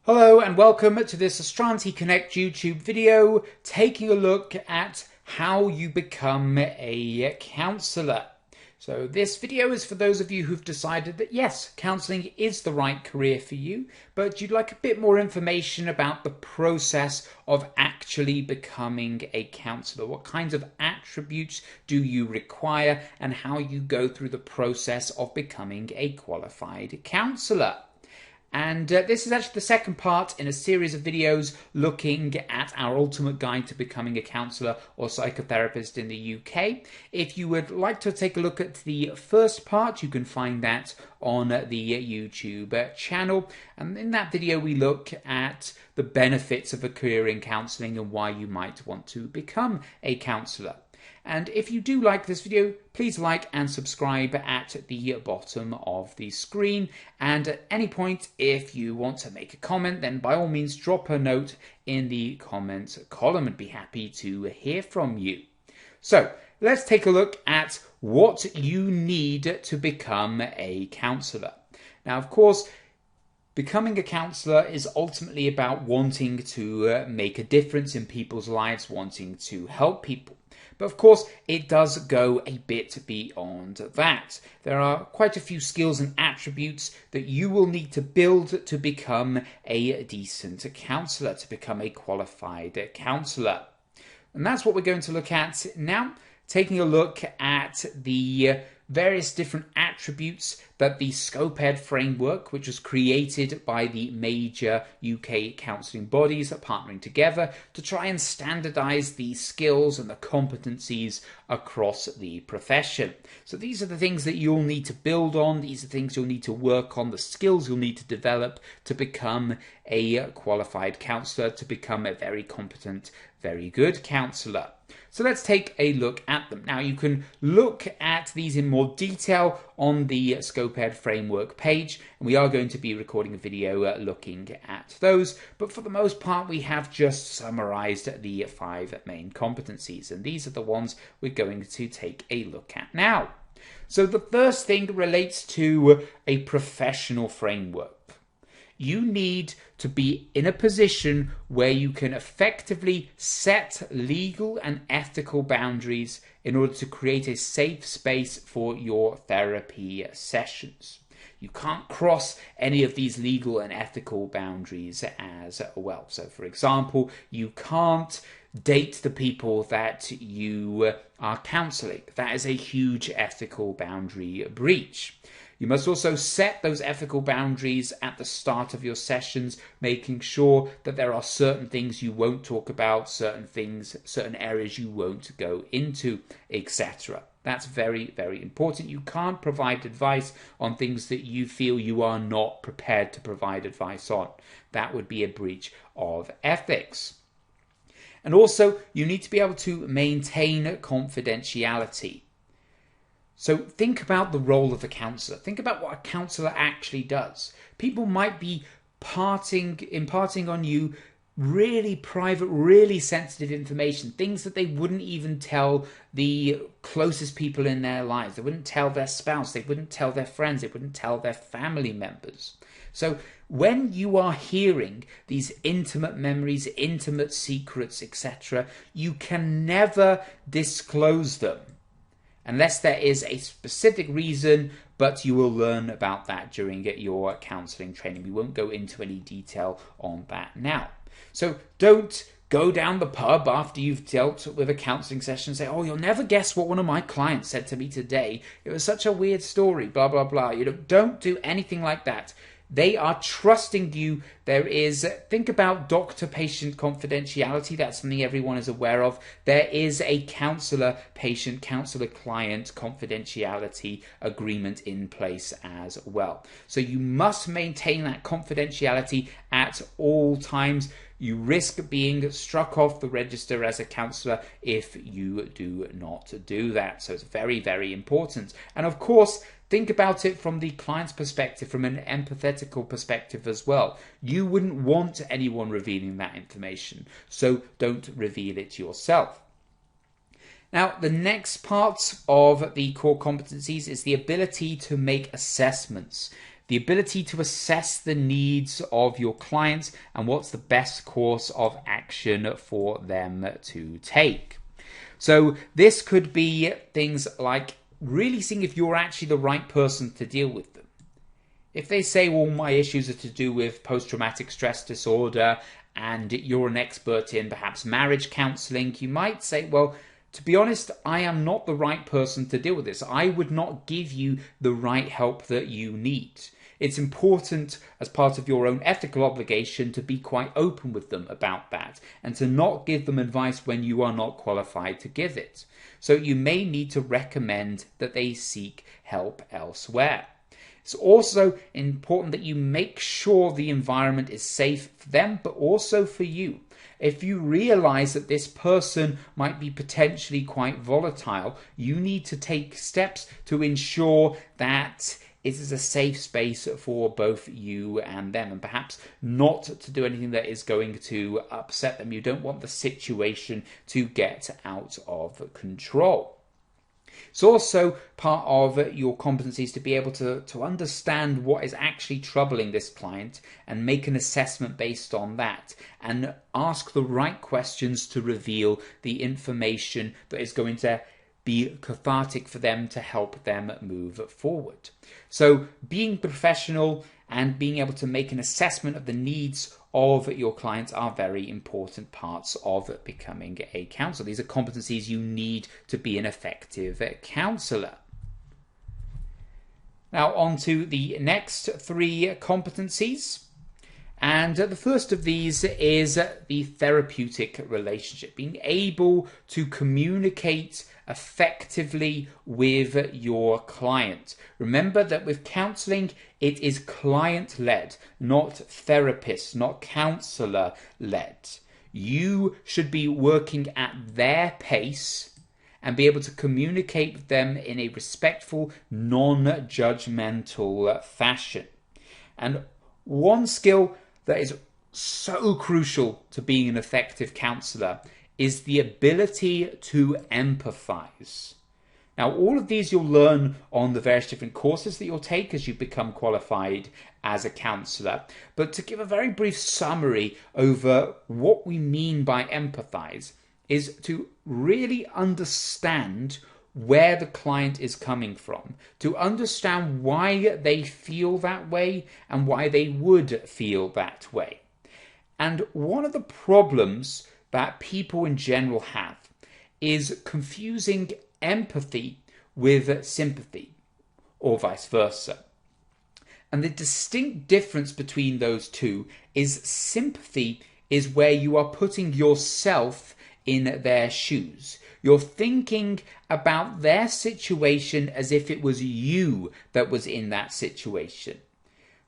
Hello and welcome to this Astrante Connect YouTube video taking a look at how you become a counsellor. So this video is for those of you who've decided that yes, counselling is the right career for you, but you'd like a bit more information about the process of actually becoming a counsellor. What kinds of attributes do you require and how you go through the process of becoming a qualified counsellor. And this is actually the second part in a series of videos looking at our ultimate guide to becoming a counsellor or psychotherapist in the UK. If you would like to take a look at the first part, you can find that on the YouTube channel. And in that video, we look at the benefits of a career in counselling and why you might want to become a counsellor. And if you do like this video, please like and subscribe at the bottom of the screen. And at any point, if you want to make a comment, then by all means drop a note in the comments column. I'd be happy to hear from you. So let's take a look at what you need to become a counsellor. Now, of course, becoming a counsellor is ultimately about wanting to make a difference in people's lives, wanting to help people. But of course, it does go a bit beyond that. There are quite a few skills and attributes that you will need to build to become a decent counsellor, to become a qualified counsellor. And that's what we're going to look at now, taking a look at the various different attributes that the Cpcab framework, which was created by the major UK counselling bodies, are partnering together to try and standardise the skills and the competencies across the profession. So these are the things that you'll need to build on, these are things you'll need to work on, the skills you'll need to develop to become a qualified counsellor, to become a very competent, very good counsellor. So let's take a look at them. Now you can look at these in more detail on the Cpcab framework page, and we are going to be recording a video looking at those, but for the most part we have just summarized the 5 main competencies, and these are the ones we're going to take a look at now. So the first thing relates to a professional framework. You need to be in a position where you can effectively set legal and ethical boundaries in order to create a safe space for your therapy sessions. You can't cross any of these legal and ethical boundaries as well. So, for example, you can't date the people that you are counselling. That is a huge ethical boundary breach. You must also set those ethical boundaries at the start of your sessions, making sure that there are certain things you won't talk about, certain areas you won't go into, etc. That's very, very important. You can't provide advice on things that you feel you are not prepared to provide advice on. That would be a breach of ethics. And also, you need to be able to maintain confidentiality. So think about the role of a counsellor. Think about what a counsellor actually does. People might be imparting on you really private, really sensitive information, things that they wouldn't even tell the closest people in their lives. They wouldn't tell their spouse, they wouldn't tell their friends, they wouldn't tell their family members. So when you are hearing these intimate memories, intimate secrets, etc., you can never disclose them unless there is a specific reason, but you will learn about that during your counselling training. We won't go into any detail on that now. So don't go down the pub after you've dealt with a counselling session and say, oh, you'll never guess what one of my clients said to me today. It was such a weird story, blah, blah, blah. Don't do anything like that. They are trusting you. Think about doctor-patient confidentiality. That's something everyone is aware of. There is a counsellor-patient, counsellor-client confidentiality agreement in place as well. So you must maintain that confidentiality at all times. You risk being struck off the register as a counsellor if you do not do that. So it's very, very important. And of course, think about it from the client's perspective, from an empathetical perspective as well. You wouldn't want anyone revealing that information, so don't reveal it yourself. Now, the next part of the core competencies is the ability to make assessments. the ability to assess the needs of your clients and what's the best course of action for them to take. So this could be things like really seeing if you're actually the right person to deal with them. If they say, well, my issues are to do with post-traumatic stress disorder and you're an expert in perhaps marriage counselling, you might say, well, to be honest, I am not the right person to deal with this. I would not give you the right help that you need. It's important as part of your own ethical obligation to be quite open with them about that and to not give them advice when you are not qualified to give it. So you may need to recommend that they seek help elsewhere. It's also important that you make sure the environment is safe for them, but also for you. If you realize that this person might be potentially quite volatile, you need to take steps to ensure that it is a safe space for both you and them, and perhaps not to do anything that is going to upset them. You don't want the situation to get out of control. It's also part of your competencies to be able to understand what is actually troubling this client and make an assessment based on that and ask the right questions to reveal the information that is going to be cathartic for them to help them move forward. So being professional and being able to make an assessment of the needs of your clients are very important parts of becoming a counsellor. These are competencies you need to be an effective counsellor. Now on to the next three competencies. And the first of these is the therapeutic relationship, being able to communicate effectively with your client. Remember that with counselling, it is client-led, not therapist, not counsellor-led. You should be working at their pace and be able to communicate with them in a respectful, non-judgmental fashion. And one skill that is so crucial to being an effective counsellor is the ability to empathize. Now, all of these you'll learn on the various different courses that you'll take as you become qualified as a counsellor. But to give a very brief summary over what we mean by empathize is to really understand where the client is coming from, to understand why they feel that way and why they would feel that way. And one of the problems that people in general have is confusing empathy with sympathy, or vice versa. And the distinct difference between those two is sympathy is where you are putting yourself in their shoes. You're thinking about their situation as if it was you that was in that situation.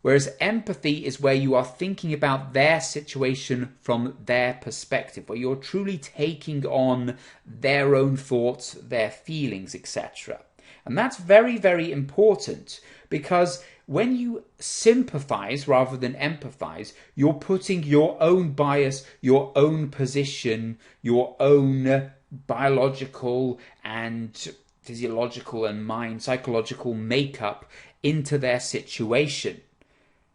Whereas empathy is where you are thinking about their situation from their perspective, where you're truly taking on their own thoughts, their feelings, etc. And that's very, very important, because when you sympathize rather than empathize, you're putting your own bias, your own position, your own biological and physiological and psychological makeup into their situation.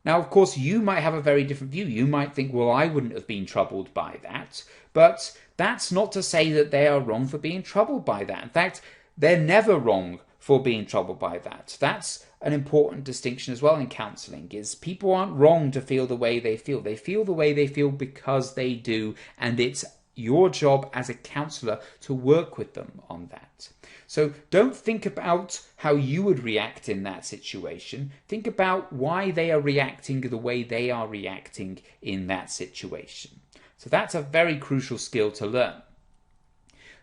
Now, of course, you might have a very different view. You might think, well, I wouldn't have been troubled by that. But that's not to say that they are wrong for being troubled by that. In fact, they're never wrong for being troubled by that. That's an important distinction as well in counselling, is people aren't wrong to feel the way they feel. They feel the way they feel because they do, and it's your job as a counsellor to work with them on that. So don't think about how you would react in that situation. Think about why they are reacting the way they are reacting in that situation. So that's a very crucial skill to learn.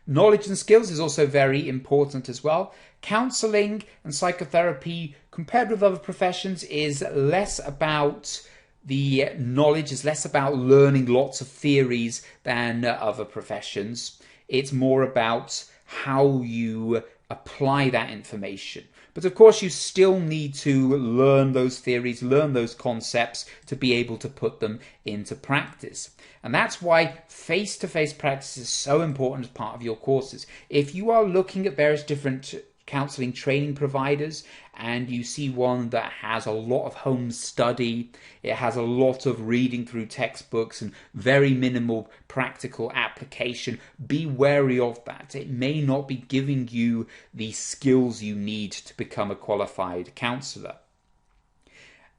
Knowledge and skills is also very important as well. Counselling and psychotherapy, compared with other professions, is less about the knowledge, is less about learning lots of theories than other professions. It's more about how you apply that information. But of course, you still need to learn those theories, learn those concepts to be able to put them into practice. And that's why face-to-face practice is so important as part of your courses. If you are looking at various different counselling training providers and you see one that has a lot of home study, it has a lot of reading through textbooks and very minimal practical application, be wary of that. It may not be giving you the skills you need to become a qualified counsellor.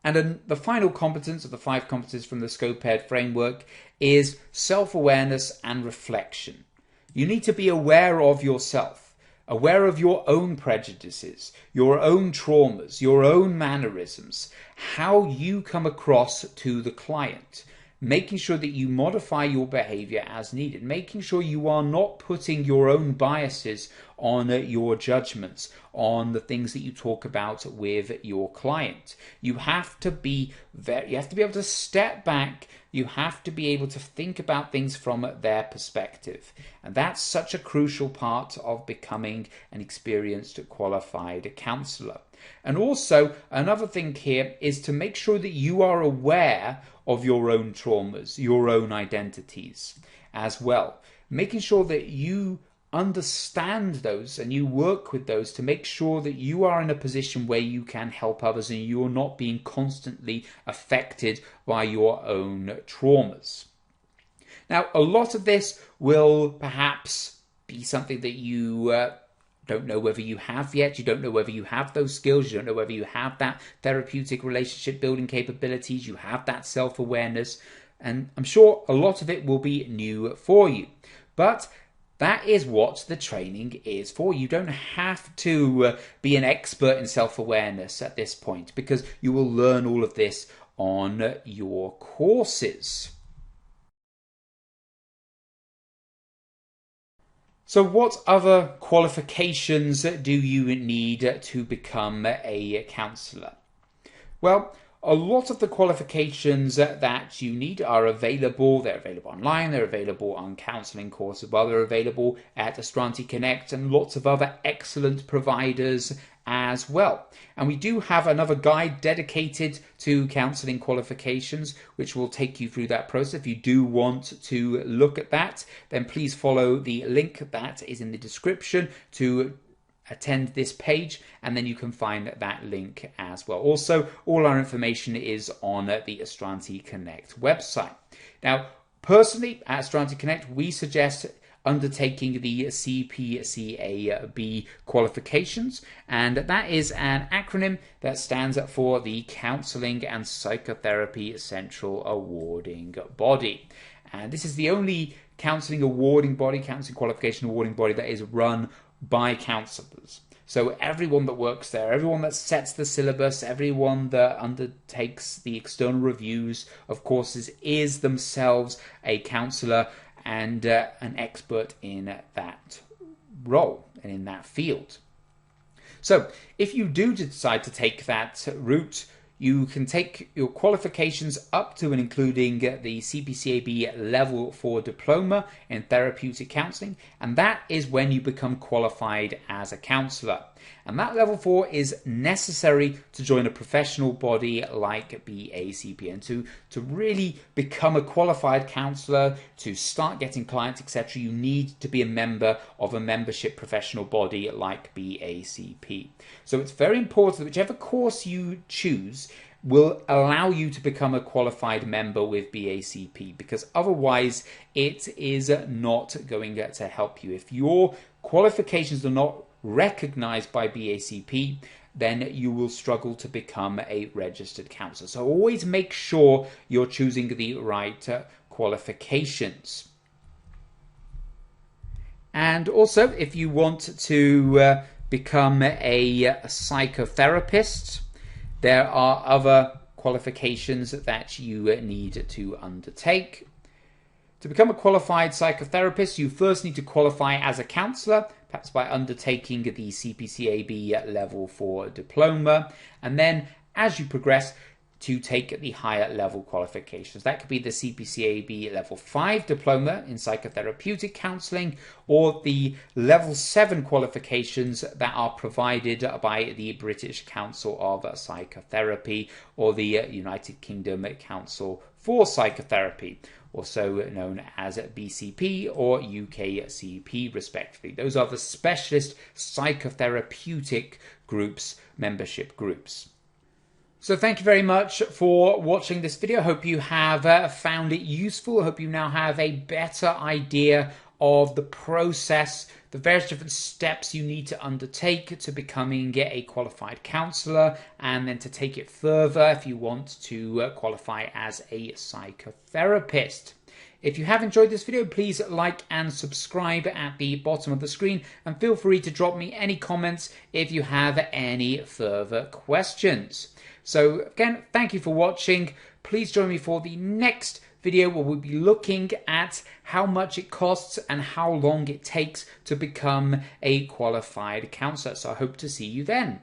And then the final competence of the 5 competences from the Cpcab framework is self-awareness and reflection. You need to be aware of yourself, aware of your own prejudices, your own traumas, your own mannerisms, how you come across to the client, making sure that you modify your behavior as needed, making sure you are not putting your own biases on your judgments, on the things that you talk about with your client. You have to be able to step back. You have to be able to think about things from their perspective. And that's such a crucial part of becoming an experienced qualified counsellor. And also, another thing here is to make sure that you are aware of your own traumas, your own identities as well. Making sure that you understand those and you work with those to make sure that you are in a position where you can help others and you're not being constantly affected by your own traumas. Now, a lot of this will perhaps be something that you don't know whether you have yet. You don't know whether you have those skills. You don't know whether you have that therapeutic relationship building capabilities. You have that self-awareness. And I'm sure a lot of it will be new for you. But that is what the training is for. You don't have to be an expert in self-awareness at this point, because you will learn all of this on your courses. So what other qualifications do you need to become a counsellor? Well, a lot of the qualifications that you need are available. They're available online, they're available on counselling courses, well, they're available at Astranti Connect and lots of other excellent providers as well. And we do have another guide dedicated to counselling qualifications, which will take you through that process. If you do want to look at that, then please follow the link that is in the description to attend this page, and then you can find that link as well. Also, all our information is on the Astranti Connect website. Now, personally, at Astranti Connect, we suggest undertaking the Cpcab Qualifications, and that is an acronym that stands for the Counselling and Psychotherapy Central Awarding Body. And this is the only counselling awarding body, counselling qualification awarding body that is run by counsellors. So everyone that works there, everyone that sets the syllabus, everyone that undertakes the external reviews of courses is themselves a counsellor and an expert in that role and in that field. So if you do decide to take that route, you can take your qualifications up to and including the Cpcab Level 4 Diploma in Therapeutic Counselling, and that is when you become qualified as a counsellor. And that Level 4 is necessary to join a professional body like BACP, and to really become a qualified counsellor, to start getting clients, etc., you need to be a member of a membership professional body like BACP. So it's very important that whichever course you choose will allow you to become a qualified member with BACP, because otherwise it is not going to help you. If your qualifications are not recognized by BACP, then you will struggle to become a registered counsellor. So always make sure you're choosing the right qualifications. And also, if you want to become a psychotherapist, there are other qualifications that you need to undertake. To become a qualified psychotherapist, you first need to qualify as a counsellor, perhaps by undertaking the Cpcab Level 4 Diploma, and then as you progress, to take the higher level qualifications. That could be the Cpcab Level 5 Diploma in Psychotherapeutic Counselling, or the Level 7 qualifications that are provided by the British Council of Psychotherapy or the United Kingdom Council for Psychotherapy, also known as BCP or UKCP respectively. Those are the specialist psychotherapeutic groups, membership groups. So thank you very much for watching this video. Hope you have found it useful. Hope you now have a better idea of the process, the various different steps you need to undertake to becoming a qualified counsellor, and then to take it further if you want to qualify as a psychotherapist. If you have enjoyed this video, please like and subscribe at the bottom of the screen, and feel free to drop me any comments if you have any further questions. So again, thank you for watching. Please join me for the next video where we'll be looking at how much it costs and how long it takes to become a qualified counsellor. So I hope to see you then.